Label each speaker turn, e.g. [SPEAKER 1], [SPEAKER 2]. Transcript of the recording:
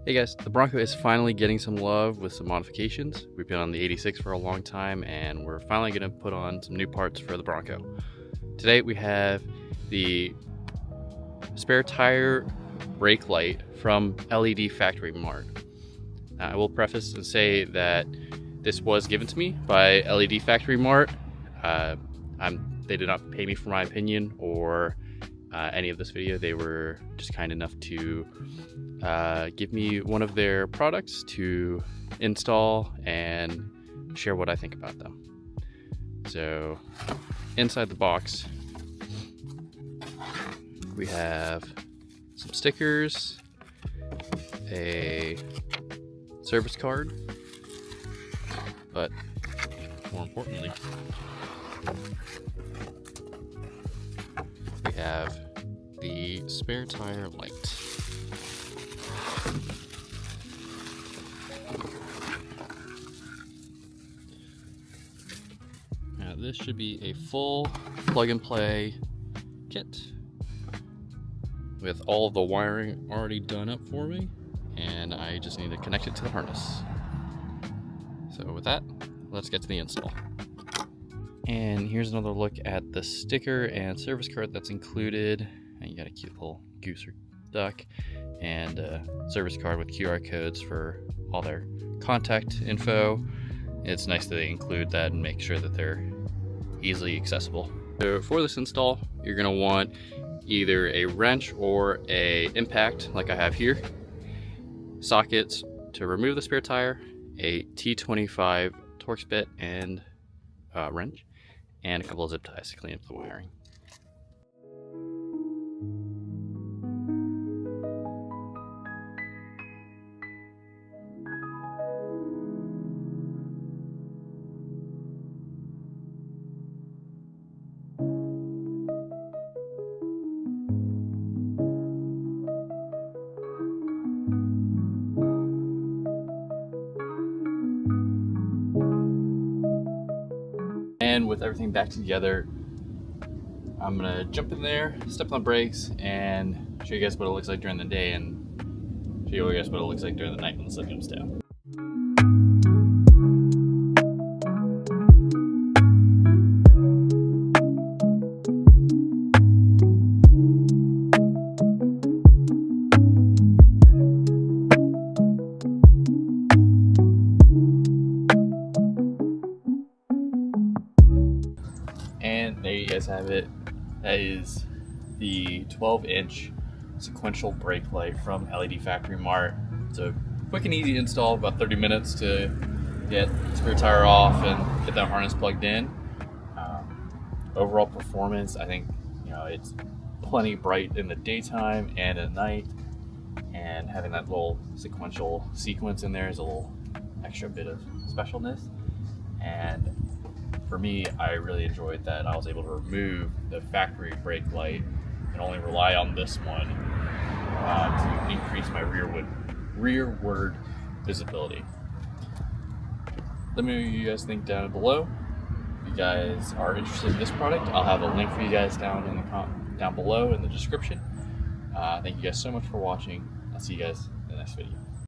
[SPEAKER 1] Hey guys, the Bronco is finally getting some love with some modifications. We've been on the 86 for a long time and we're finally going to put on some new parts for the Bronco. Today we have the spare tire brake light from LED Factory Mart. I will preface and say that this was given to me by LED Factory Mart. They did not pay me for my opinion or any of this video. They were just kind enough to give me one of their products to install and share what I think about them. So inside the box we have some stickers, a service card, but more importantly we have the spare tire light. Now this should be a full plug and play kit with all of the wiring already done up for me, and I just need to connect it to the harness. So with that, let's get to the install. And here's another look at the sticker and service card that's included. And you got a cute little goose or duck and a service card with QR codes for all their contact info. It's nice that they include that and make sure that they're easily accessible. So for this install, you're gonna want either a wrench or a impact like I have here, sockets to remove the spare tire, a T25 Torx bit and wrench, and a couple of zip ties to clean up the wiring. And with everything back together, I'm gonna jump in there, step on the brakes, and show you guys what it looks like during the day and show you guys what it looks like during the night when the sun comes down. And there you guys have it. That is the 12-inch sequential brake light from LED Factory Mart. It's a quick and easy install, about 30 minutes to get the spare tire off and get that harness plugged in. Overall performance, I think it's plenty bright in the daytime and at night, and having that little sequential sequence in there is a little extra bit of specialness. And for me, I really enjoyed that I was able to remove the factory brake light and only rely on this one to increase my rearward visibility. Let me know what you guys think down below. If you guys are interested in this product, I'll have a link for you guys down below in the description. Thank you guys so much for watching. I'll see you guys in the next video.